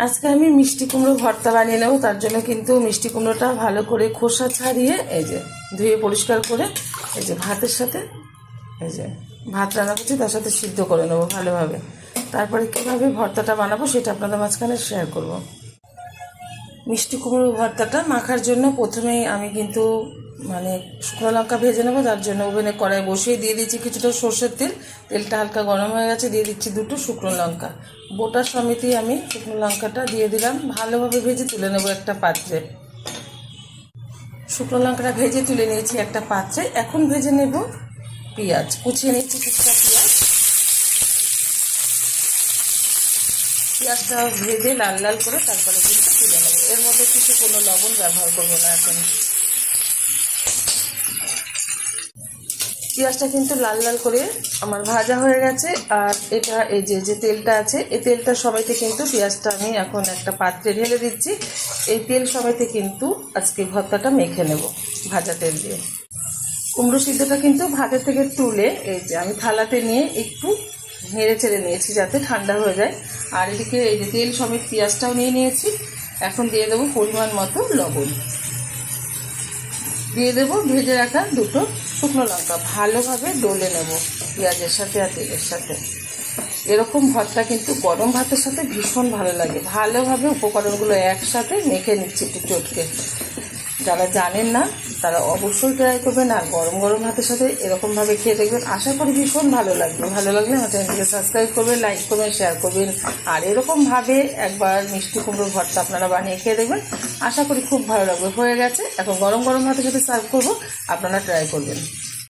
আজকে আমি মিষ্টি কুমড়ো ভর্তা বানিয়ে নেব। তার জন্য কিন্তু মিষ্টি কুমড়োটা ভালো করে খোসা ছাড়িয়ে এই যে ধুয়ে পরিষ্কার করে এই যে ভাতের সাথে এই যে ভাত রান্না করছি তার সাথে সিদ্ধ করে নেবো ভালোভাবে। তারপরে কীভাবে ভর্তাটা বানাবো সেটা আপনাদের মাঝখানে শেয়ার করব। মিষ্টি কুমড়ো ভর্তাটা মাখার জন্য প্রথমেই আমি কিন্তু শুকনো লঙ্কা ভেজে নেবো। তার জন্য ওভেনে কড়াই বসিয়ে দিয়ে দিচ্ছি কিছুটা সর্ষের তেল। তেলটা হালকা গরম হয়ে গেছে, দিয়ে দিচ্ছি দুটো শুকনো লঙ্কা বোটা সমেতই আমি শুকনো লঙ্কাটা দিয়ে দিলাম। ভালোভাবে ভেজে তুলে নেবো একটা পাত্রে। শুকনো লঙ্কাটা ভেজে তুলে নিয়েছি একটা পাত্রে। এখন ভেজে নেব পেঁয়াজ, কুচিয়ে নিচ্ছি কিছুটা পেঁয়াজ। পেঁয়াজটা ভেজে লাল লাল করে তারপরে কিন্তু তুলে নেবো। এর মধ্যে কোনো লবণ ব্যবহার করবো না। এখন পেঁয়াজটা কিন্তু লাল লাল করে আমার ভাজা হয়ে গেছে। আর এটা এই যে তেলটা আছে, এই তেলটা সবাইতে কিন্তু পেঁয়াজটা আমি এখন একটা পাত্রে ঢেলে দিচ্ছি। এই তেল সবাইতে কিন্তু আজকে ভর্তাটা মেখে নেব ভাজা তেল দিয়ে। কুমড়ো সিদ্ধটা কিন্তু ভাতের থেকে তুলে এই যে আমি থালাতে নিয়ে একটু নেড়ে চেড়ে নিয়েছি যাতে ঠান্ডা হয়ে যায়। আর এদিকে এই যে তেল সমেত পেঁয়াজটাও নিয়ে নিয়েছি। এখন দিয়ে দেবো পরিমাণ মতো লবণ, দিয়ে দেবো ভেজে রাখা দুটো শুকনো লঙ্কা। ভালোভাবে ডলে নেব পেঁয়াজের সাথে আর তেলের সাথে। এরকম ভর্তা কিন্তু গরম ভাতের সাথে ভীষণ ভালো লাগে। ভালোভাবে উপকরণগুলো একসাথে মেখে নিচ্ছি একটু চটকে। যারা জানেন না তারা অবশ্যই ট্রাই করবেন, আর গরম গরম ভাতের সাথে এরকমভাবে খেয়ে দেখবেন। আশা করি ভীষণ ভালো লাগবে। ভালো লাগলে আমার চ্যানেলটিকে সাবস্ক্রাইব করবেন, লাইক করবেন, শেয়ার করবেন। আর এরকমভাবে একবার মিষ্টি কুমড়োর ভর্তা আপনারা বানিয়ে খেয়ে দেখবেন। আশা করি খুব ভালো লাগবে। হয়ে গেছে, এখন গরম গরম ভাতের সাথে সার্ভ করবো, আপনারা ট্রাই করবেন।